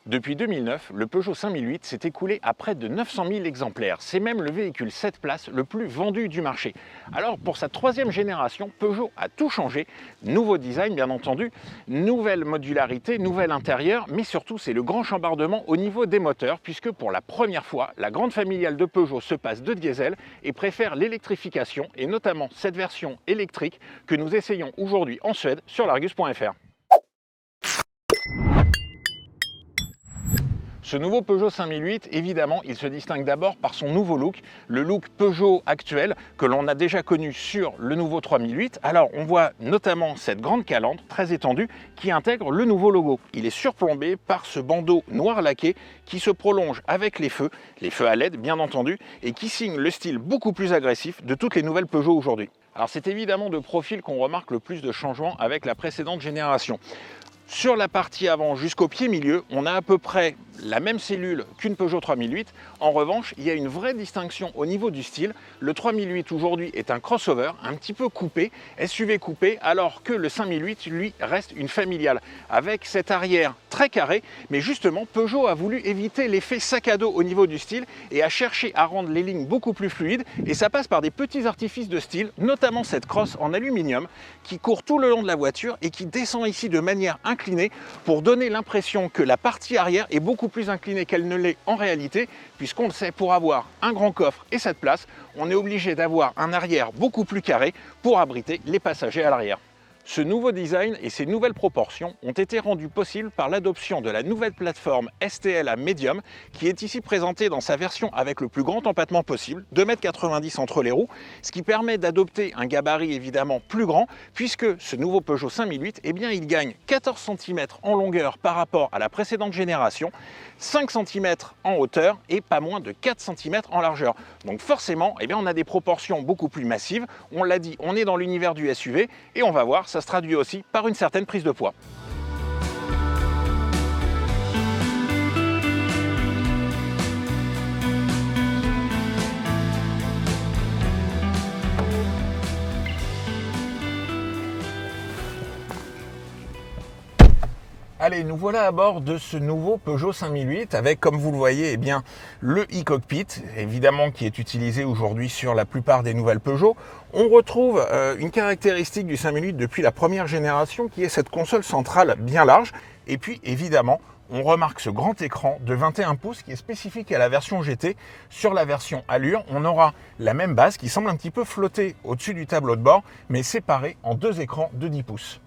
Depuis 2009, le Peugeot 5008 s'est écoulé à près de 900 000 exemplaires. C'est même le véhicule 7 places le plus vendu du marché. Alors pour sa troisième génération, Peugeot a tout changé. Nouveau design bien entendu, nouvelle modularité, nouvel intérieur, mais surtout c'est le grand chambardement au niveau des moteurs, puisque pour la première fois, la grande familiale de Peugeot se passe de diesel et préfère l'électrification, et notamment cette version électrique que nous essayons aujourd'hui en Suède sur l'Argus.fr. Ce nouveau Peugeot 5008, évidemment, il se distingue d'abord par son nouveau look, le look Peugeot actuel que l'on a déjà connu sur le nouveau 3008. Alors, on voit notamment cette grande calandre très étendue qui intègre le nouveau logo. Il est surplombé par ce bandeau noir laqué qui se prolonge avec les feux à LED bien entendu, et qui signe le style beaucoup plus agressif de toutes les nouvelles Peugeot aujourd'hui. Alors, c'est évidemment de profil qu'on remarque le plus de changements avec la précédente génération. Sur la partie avant jusqu'au pied milieu, on a à peu près la même cellule qu'une Peugeot 3008. En revanche, il y a une vraie distinction au niveau du style. Le 3008 aujourd'hui est un crossover, un petit peu coupé, SUV coupé, alors que le 5008, lui, reste une familiale, avec cet arrière très carré. Mais justement, Peugeot a voulu éviter l'effet sac à dos au niveau du style et a cherché à rendre les lignes beaucoup plus fluides. Et ça passe par des petits artifices de style, notamment cette crosse en aluminium qui court tout le long de la voiture et qui descend ici de manière inclinée pour donner l'impression que la partie arrière est beaucoup plus inclinée qu'elle ne l'est en réalité, puisqu'on le sait, pour avoir un grand coffre et 7 places, on est obligé d'avoir un arrière beaucoup plus carré pour abriter les passagers à l'arrière. Ce nouveau design et ces nouvelles proportions ont été rendus possibles par l'adoption de la nouvelle plateforme STLA Medium qui est ici présentée dans sa version avec le plus grand empattement possible, 2,90 m entre les roues, ce qui permet d'adopter un gabarit évidemment plus grand puisque ce nouveau Peugeot 5008, eh bien, il gagne 14 cm en longueur par rapport à la précédente génération, 5 cm en hauteur et pas moins de 4 cm en largeur. Donc forcément, eh bien, on a des proportions beaucoup plus massives. On l'a dit, on est dans l'univers du SUV et on va voir, ça se traduit aussi par une certaine prise de poids. Allez, nous voilà à bord de ce nouveau Peugeot 5008 avec, comme vous le voyez, eh bien, le e-cockpit, évidemment qui est utilisé aujourd'hui sur la plupart des nouvelles Peugeot. On retrouve une caractéristique du 5008 depuis la première génération qui est cette console centrale bien large. Et puis, évidemment, on remarque ce grand écran de 21 pouces qui est spécifique à la version GT. Sur la version Allure, on aura la même base qui semble un petit peu flotter au-dessus du tableau de bord, mais séparée en deux écrans de 10 pouces.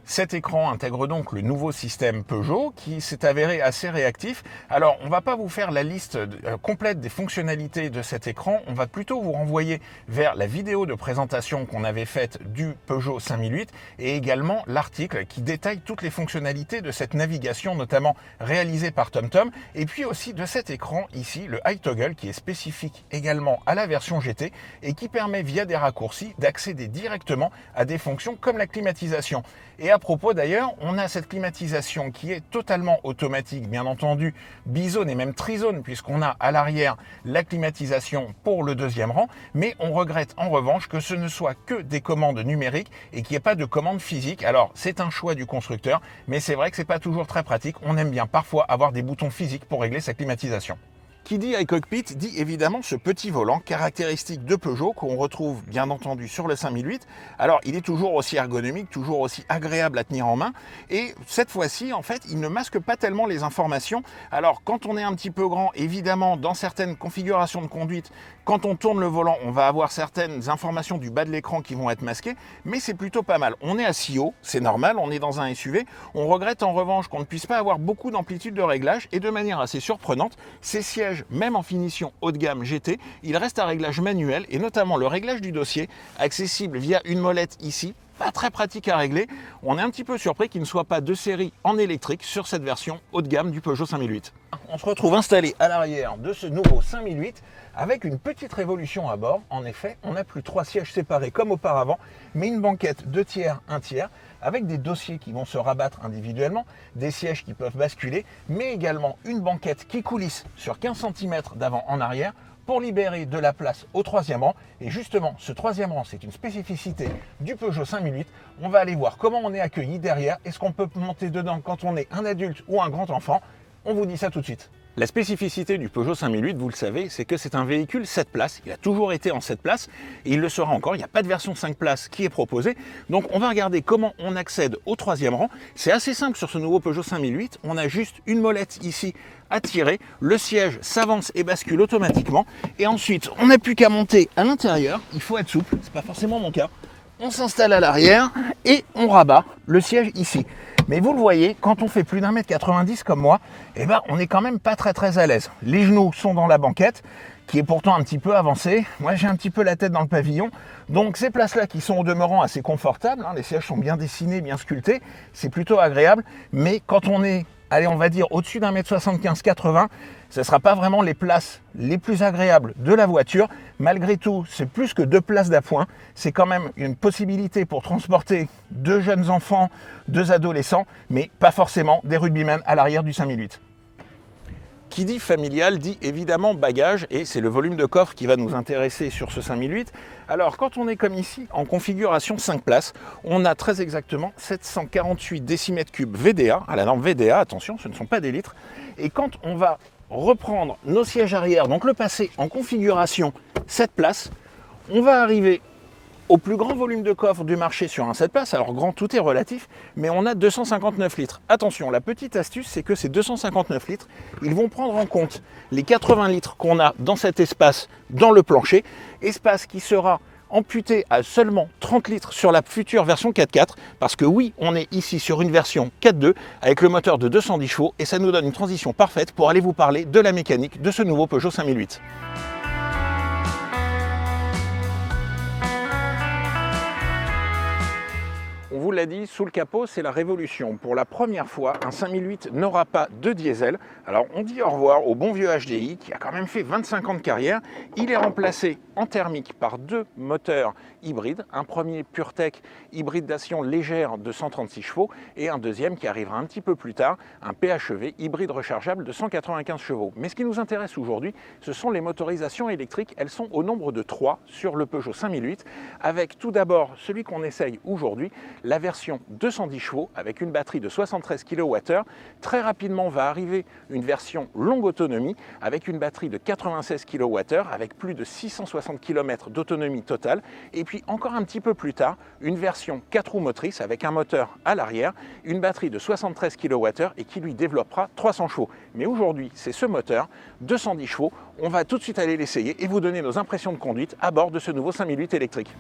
Cet écran intègre donc le nouveau système Peugeot qui s'est avéré assez réactif. Alors, on ne va pas vous faire la liste complète des fonctionnalités de cet écran. On va plutôt vous renvoyer vers la vidéo de présentation qu'on avait faite du Peugeot 5008 et également l'article qui détaille toutes les fonctionnalités de cette navigation, notamment réalisée par TomTom, et puis aussi de cet écran ici, le iToggle, qui est spécifique également à la version GT et qui permet via des raccourcis d'accéder directement à des fonctions comme la climatisation. Et à propos d'ailleurs, on a cette climatisation qui est totalement automatique, bien entendu, bizone et même trizone, puisqu'on a à l'arrière la climatisation pour le deuxième rang, mais on regrette en revanche que ce ne soit que des commandes numériques et qu'il n'y ait pas de commandes physiques. Alors, c'est un choix du constructeur, mais c'est vrai que c'est pas toujours très pratique. On aime bien parfois avoir des boutons physiques pour régler sa climatisation. Qui dit iCockpit dit évidemment ce petit volant caractéristique de Peugeot qu'on retrouve bien entendu sur le 5008. Alors il est toujours aussi ergonomique, toujours aussi agréable à tenir en main et cette fois-ci en fait il ne masque pas tellement les informations. Alors quand on est un petit peu grand, évidemment dans certaines configurations de conduite, quand on tourne le volant on va avoir certaines informations du bas de l'écran qui vont être masquées, mais c'est plutôt pas mal. On est assis haut, c'est normal, on est dans un SUV. On regrette en revanche qu'on ne puisse pas avoir beaucoup d'amplitude de réglage et de manière assez surprenante, ces sièges même en finition haut de gamme GT, il reste à réglage manuel et notamment le réglage du dossier accessible via une molette ici, pas très pratique à régler. On est un petit peu surpris qu'il ne soit pas de série en électrique sur cette version haut de gamme du Peugeot 5008. On se retrouve installé à l'arrière de ce nouveau 5008 avec une petite révolution à bord. En effet, on n'a plus 3 sièges séparés comme auparavant, mais une banquette 2 tiers, 1 tiers, avec des dossiers qui vont se rabattre individuellement, des sièges qui peuvent basculer, mais également une banquette qui coulisse sur 15 cm d'avant en arrière pour libérer de la place au troisième rang. Et justement, ce troisième rang, c'est une spécificité du Peugeot 5008. On va aller voir comment on est accueilli derrière. Est-ce qu'on peut monter dedans quand on est un adulte ou un grand enfant? On vous dit ça tout de suite. La spécificité du Peugeot 5008, vous le savez, c'est que c'est un véhicule 7 places. Il a toujours été en 7 places et il le sera encore. Il n'y a pas de version 5 places qui est proposée. Donc on va regarder comment on accède au 3e rang. C'est assez simple sur ce nouveau Peugeot 5008. On a juste une molette ici à tirer. Le siège s'avance et bascule automatiquement. Et ensuite, on n'a plus qu'à monter à l'intérieur. Il faut être souple, c'est pas forcément mon cas. On s'installe à l'arrière et on rabat le siège ici. Mais vous le voyez, quand on fait plus d'1 m 90 comme moi, eh ben, on n'est quand même pas très à l'aise. Les genoux sont dans la banquette, qui est pourtant un petit peu avancée. Moi, j'ai un petit peu la tête dans le pavillon. Donc ces places-là qui sont au demeurant assez confortables, hein, les sièges sont bien dessinés, bien sculptés, c'est plutôt agréable. Mais quand on est, allez, on va dire au-dessus d'1 m 75-80, ce ne sera pas vraiment les places les plus agréables de la voiture. Malgré tout, c'est plus que 2 places d'appoint. C'est quand même une possibilité pour transporter 2 jeunes enfants, 2 adolescents, mais pas forcément des rugbymen à l'arrière du 5008. Qui dit familial dit évidemment bagage, et c'est le volume de coffre qui va nous intéresser sur ce 5008. Alors quand on est comme ici en configuration 5 places, on a très exactement 748 décimètres cubes VDA, à la norme VDA, attention, ce ne sont pas des litres. Et quand on va reprendre nos sièges arrière, donc le passer en configuration 7 places, on va arriver au plus grand volume de coffre du marché sur un 7 places. Alors grand, tout est relatif, mais on a 259 litres. Attention, la petite astuce, c'est que ces 259 litres, ils vont prendre en compte les 80 litres qu'on a dans cet espace, dans le plancher, espace qui sera amputé à seulement 30 litres sur la future version 4x4, parce que oui, on est ici sur une version 4.2 avec le moteur de 210 chevaux, et ça nous donne une transition parfaite pour aller vous parler de la mécanique de ce nouveau Peugeot 5008. On vous l'a dit, sous le capot, c'est la révolution. Pour la première fois, un 5008 n'aura pas de diesel. Alors on dit au revoir au bon vieux HDI qui a quand même fait 25 ans de carrière. Il est remplacé en thermique par 2 moteurs hybrides. Un premier PureTech hybridation légère de 136 chevaux et un deuxième qui arrivera un petit peu plus tard, un PHEV hybride rechargeable de 195 chevaux. Mais ce qui nous intéresse aujourd'hui, ce sont les motorisations électriques. Elles sont au nombre de 3 sur le Peugeot 5008, avec tout d'abord celui qu'on essaye aujourd'hui, la version 210 chevaux avec une batterie de 73 kWh. Très rapidement va arriver une version longue autonomie avec une batterie de 96 kWh avec plus de 660 km d'autonomie totale. Et puis encore un petit peu plus tard, une version 4 roues motrices avec un moteur à l'arrière, une batterie de 73 kWh et qui lui développera 300 chevaux. Mais aujourd'hui, c'est ce moteur, 210 chevaux. On va tout de suite aller l'essayer et vous donner nos impressions de conduite à bord de ce nouveau 5008 électrique.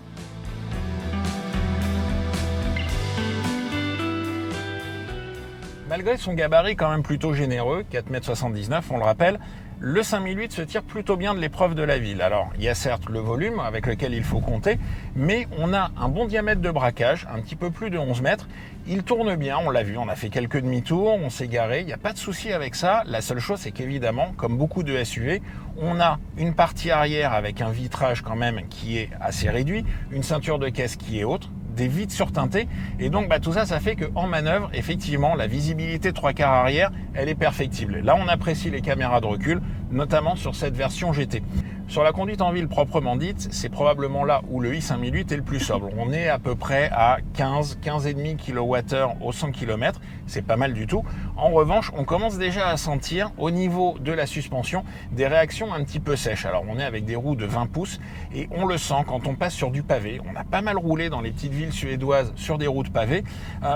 Malgré son gabarit quand même plutôt généreux, 4,79 m, on le rappelle, le 5008 se tire plutôt bien de l'épreuve de la ville. Alors, il y a certes le volume avec lequel il faut compter, mais on a un bon diamètre de braquage, un petit peu plus de 11 mètres. Il tourne bien, on l'a vu, on a fait quelques demi-tours, on s'est garé, il n'y a pas de souci avec ça. La seule chose, c'est qu'évidemment, comme beaucoup de SUV, on a une partie arrière avec un vitrage quand même qui est assez réduit, une ceinture de caisse qui est haute, des vitres surteintées, et donc tout ça, ça fait qu'en manœuvre, effectivement, la visibilité 3/4 arrière, elle est perfectible. Là, on apprécie les caméras de recul, notamment sur cette version GT. Sur la conduite en ville proprement dite, c'est probablement là où le i5008 est le plus sobre. On est à peu près à 15,5 kWh au 100 km, c'est pas mal du tout. En revanche, on commence déjà à sentir au niveau de la suspension des réactions un petit peu sèches. Alors on est avec des roues de 20 pouces et on le sent quand on passe sur du pavé. On a pas mal roulé dans les petites villes suédoises sur des routes pavées.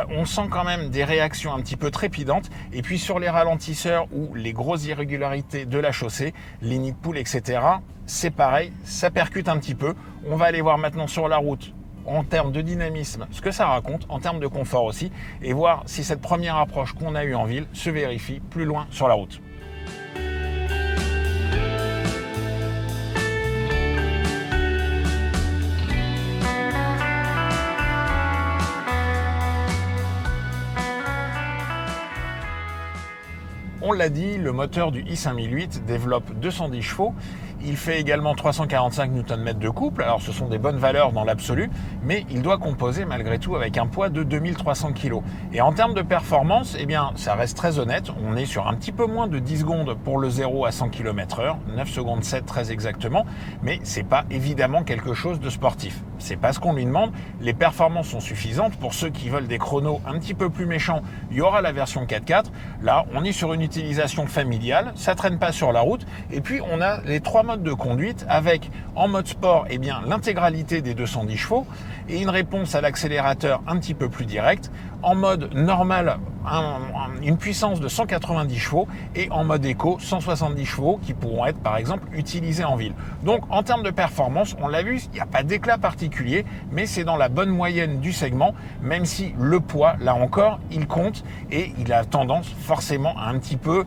On sent quand même des réactions un petit peu trépidantes. Et puis sur les ralentisseurs ou les grosses irrégularités de la chaussée, les nids de poules, etc., c'est pareil, ça percute un petit peu. On va aller voir maintenant sur la route, en termes de dynamisme, ce que ça raconte, en termes de confort aussi, et voir si cette première approche qu'on a eue en ville se vérifie plus loin sur la route. On l'a dit, le moteur du i5008 développe 210 chevaux. Il fait également 345 Nm de couple, alors ce sont des bonnes valeurs dans l'absolu, mais il doit composer malgré tout avec un poids de 2300 kg. Et en termes de performance, eh bien, ça reste très honnête, on est sur un petit peu moins de 10 secondes pour le 0 à 100 km/h, 9 secondes 7 très exactement, mais c'est pas évidemment quelque chose de sportif. C'est pas ce qu'on lui demande, les performances sont suffisantes. Pour ceux qui veulent des chronos un petit peu plus méchants, il y aura la version 4x4. Là, on est sur une utilisation familiale, ça traîne pas sur la route, et puis on a les trois modes de conduite avec en mode sport, eh bien, l'intégralité des 210 chevaux et une réponse à l'accélérateur un petit peu plus directe. En mode normal, une puissance de 190 chevaux et en mode éco, 170 chevaux qui pourront être par exemple utilisés en ville. Donc en termes de performance, on l'a vu, il n'y a pas d'éclat particulier, mais c'est dans la bonne moyenne du segment, même si le poids, là encore, il compte et il a tendance forcément à un petit peu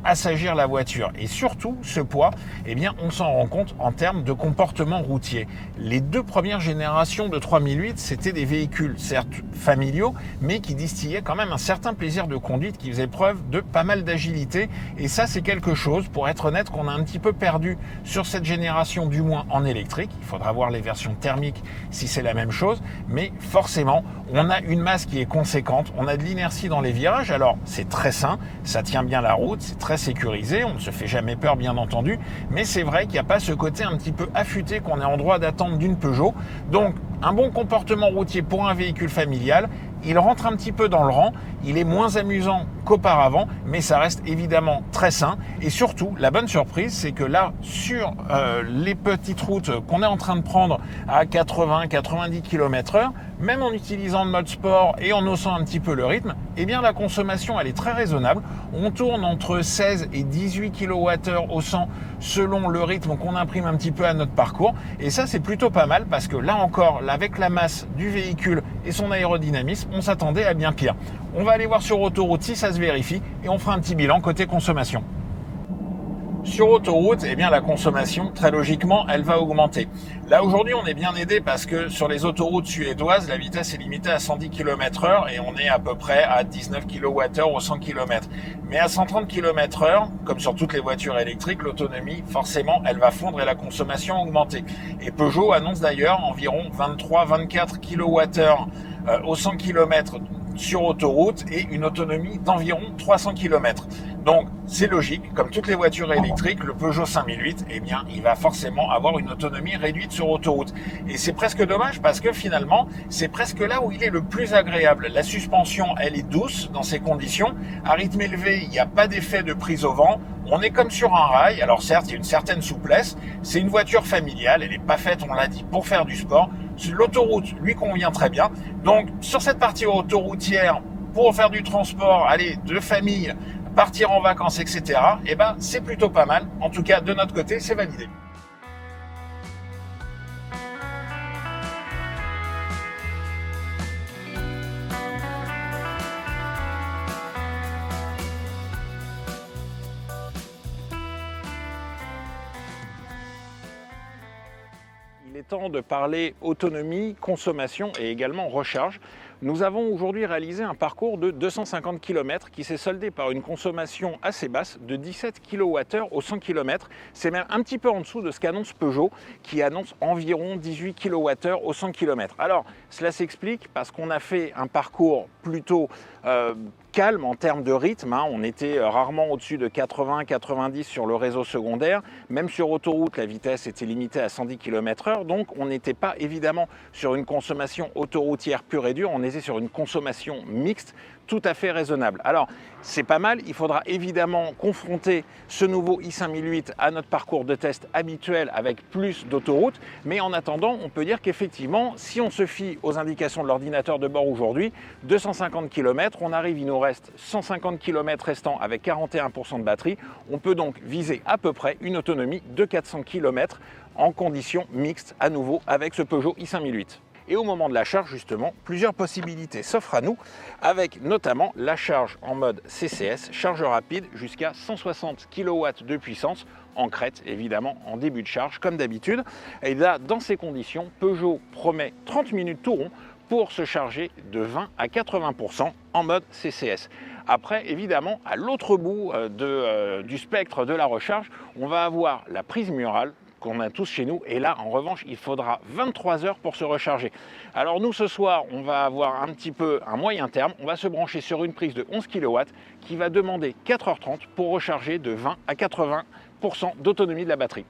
assagir la voiture. Et surtout, ce poids, eh bien, on s'en rend compte en termes de comportement routier. Les deux premières générations de 3008, c'était des véhicules, certes familiaux, mais qui distillaient quand même un certain plaisir de conduite, qui faisait preuve de pas mal d'agilité. Et ça, c'est quelque chose, pour être honnête, qu'on a un petit peu perdu sur cette génération, du moins en électrique. Il faudra voir les versions thermiques si c'est la même chose, mais forcément, on a une masse qui est conséquente, on a de l'inertie dans les virages. Alors, c'est très sain, ça tient bien la route, c'est très sécurisé, on ne se fait jamais peur bien entendu, mais c'est vrai qu'il n'y a pas ce côté un petit peu affûté qu'on est en droit d'attendre d'une Peugeot. Donc un bon comportement routier pour un véhicule familial, il rentre un petit peu dans le rang, il est moins amusant qu'auparavant, mais ça reste évidemment très sain. Et surtout, la bonne surprise, c'est que là, sur les petites routes qu'on est en train de prendre à 80-90 km/h, même en utilisant le mode sport et en haussant un petit peu le rythme, eh bien la consommation, elle est très raisonnable. On tourne entre 16 et 18 kWh au 100 selon le rythme qu'on imprime un petit peu à notre parcours. Et ça, c'est plutôt pas mal parce que là encore, avec la masse du véhicule et son aérodynamisme, on s'attendait à bien pire. On va aller voir sur autoroute si ça se vérifie et on fera un petit bilan côté consommation. Sur autoroute, eh bien, la consommation, très logiquement, elle va augmenter. Là, aujourd'hui, on est bien aidé parce que sur les autoroutes suédoises, la vitesse est limitée à 110 km/h et on est à peu près à 19 kWh au 100 km. Mais à 130 km/h, comme sur toutes les voitures électriques, l'autonomie, forcément, elle va fondre et la consommation augmenter. Et Peugeot annonce d'ailleurs environ 23-24 kWh au 100 km sur autoroute et une autonomie d'environ 300 km. Donc c'est logique, comme toutes les voitures électriques, le Peugeot 5008, eh bien, il va forcément avoir une autonomie réduite sur autoroute. Et c'est presque dommage parce que finalement, c'est presque là où il est le plus agréable. La suspension, elle est douce dans ces conditions. À rythme élevé, il n'y a pas d'effet de prise au vent. On est comme sur un rail. Alors certes, il y a une certaine souplesse. C'est une voiture familiale. Elle n'est pas faite, on l'a dit, pour faire du sport. L'autoroute lui convient très bien. Donc sur cette partie autoroutière, pour faire du transport, aller de famille, partir en vacances, etc., eh ben, c'est plutôt pas mal. En tout cas, de notre côté, c'est validé. Il est temps de parler autonomie, consommation et également recharge. Nous avons aujourd'hui réalisé un parcours de 250 km qui s'est soldé par une consommation assez basse de 17 kWh au 100 km. C'est même un petit peu en dessous de ce qu'annonce Peugeot qui annonce environ 18 kWh au 100 km. Alors cela s'explique parce qu'on a fait un parcours plutôt calme en termes de rythme, hein. On était rarement au-dessus de 80-90 sur le réseau secondaire. Même sur autoroute, la vitesse était limitée à 110 km/h. Donc on n'était pas évidemment sur une consommation autoroutière pure et dure, on était sur une consommation mixte tout à fait raisonnable. Alors c'est pas mal, il faudra évidemment confronter ce nouveau i5008 à notre parcours de test habituel avec plus d'autoroute, mais en attendant, on peut dire qu'effectivement, si on se fie aux indications de l'ordinateur de bord aujourd'hui, 250 km, on arrive, il nous reste 150 km restants avec 41% de batterie, on peut donc viser à peu près une autonomie de 400 km en conditions mixtes à nouveau avec ce Peugeot i5008. Et au moment de la charge, justement, plusieurs possibilités s'offrent à nous, avec notamment la charge en mode CCS, charge rapide jusqu'à 160 kW de puissance, en crête, évidemment, en début de charge, comme d'habitude. Et là, dans ces conditions, Peugeot promet 30 minutes tout rond pour se charger de 20 à 80% en mode CCS. Après, évidemment, à l'autre bout du spectre de la recharge, on va avoir la prise murale qu'on a tous chez nous, et là en revanche il faudra 23 heures pour se recharger. Alors nous ce soir on va avoir un petit peu un moyen terme, on va se brancher sur une prise de 11 kW qui va demander 4h30 pour recharger de 20 à 80% d'autonomie de la batterie.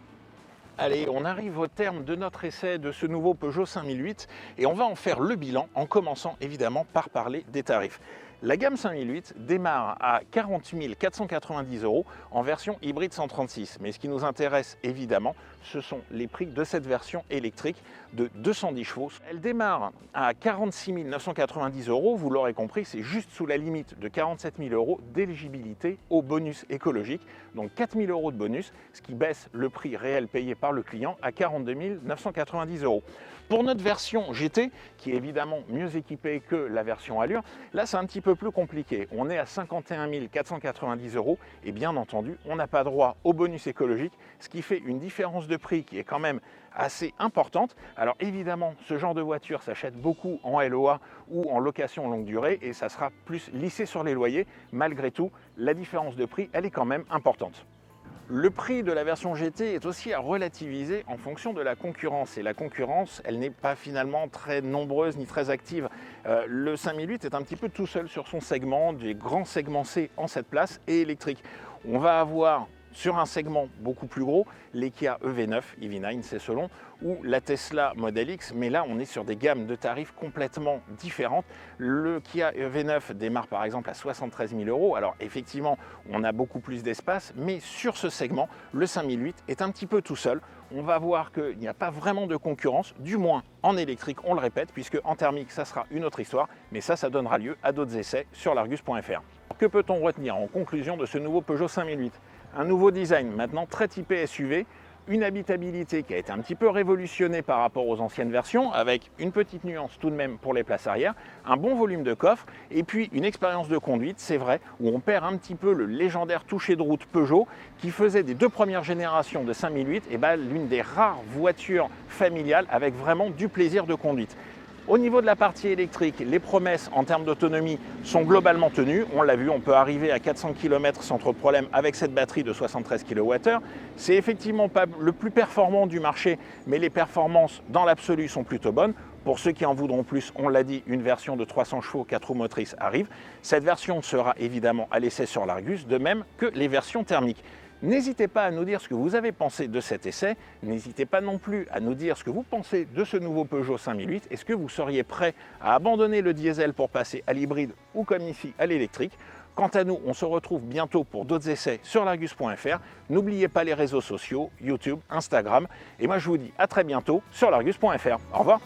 Allez, on arrive au terme de notre essai de ce nouveau Peugeot 5008 et on va en faire le bilan en commençant évidemment par parler des tarifs. La gamme 5008 démarre à 40 490 € en version hybride 136. Mais ce qui nous intéresse évidemment, ce sont les prix de cette version électrique de 210 chevaux. Elle démarre à 46 990 €. Vous l'aurez compris, c'est juste sous la limite de 47 000 € d'éligibilité au bonus écologique. Donc 4 000 € de bonus, ce qui baisse le prix réel payé par le client à 42 990 €. Pour notre version GT, qui est évidemment mieux équipée que la version Allure, là c'est un petit peu plus compliqué. On est à 51 490 € et bien entendu, on n'a pas droit au bonus écologique, ce qui fait une différence de prix qui est quand même assez importante. Alors évidemment, ce genre de voiture s'achète beaucoup en LOA ou en location longue durée et ça sera plus lissé sur les loyers. Malgré tout, la différence de prix, elle est quand même importante. Le prix de la version GT est aussi à relativiser en fonction de la concurrence. Et la concurrence, elle n'est pas finalement très nombreuse ni très active. Le 5008 est un petit peu tout seul sur son segment, des grands segments C en 7 places et électrique. On va avoir sur un segment beaucoup plus gros, les Kia EV9, EV9 c'est selon, ou la Tesla Model X, mais là on est sur des gammes de tarifs complètement différentes. Le Kia EV9 démarre par exemple à 73 000 €, alors effectivement on a beaucoup plus d'espace, mais sur ce segment, le 5008 est un petit peu tout seul. On va voir qu'il n'y a pas vraiment de concurrence, du moins en électrique, on le répète, puisque en thermique ça sera une autre histoire, mais ça donnera lieu à d'autres essais sur l'argus.fr. Que peut-on retenir en conclusion de ce nouveau Peugeot 5008 ? Un nouveau design maintenant très typé SUV, une habitabilité qui a été un petit peu révolutionnée par rapport aux anciennes versions, avec une petite nuance tout de même pour les places arrière, un bon volume de coffre, et puis une expérience de conduite, c'est vrai, où on perd un petit peu le légendaire toucher de route Peugeot, qui faisait des deux premières générations de 5008 l'une des rares voitures familiales avec vraiment du plaisir de conduite. Au niveau de la partie électrique, les promesses en termes d'autonomie sont globalement tenues. On l'a vu, on peut arriver à 400 km sans trop de problème avec cette batterie de 73 kWh. C'est effectivement pas le plus performant du marché, mais les performances dans l'absolu sont plutôt bonnes. Pour ceux qui en voudront plus, on l'a dit, une version de 300 chevaux 4 roues motrices arrive. Cette version sera évidemment à l'essai sur l'Argus, de même que les versions thermiques. N'hésitez pas à nous dire ce que vous avez pensé de cet essai. N'hésitez pas non plus à nous dire ce que vous pensez de ce nouveau Peugeot 5008. Est-ce que vous seriez prêt à abandonner le diesel pour passer à l'hybride ou comme ici à l'électrique? Quant à nous, on se retrouve bientôt pour d'autres essais sur l'argus.fr. N'oubliez pas les réseaux sociaux, YouTube, Instagram. Et moi je vous dis à très bientôt sur l'argus.fr. Au revoir.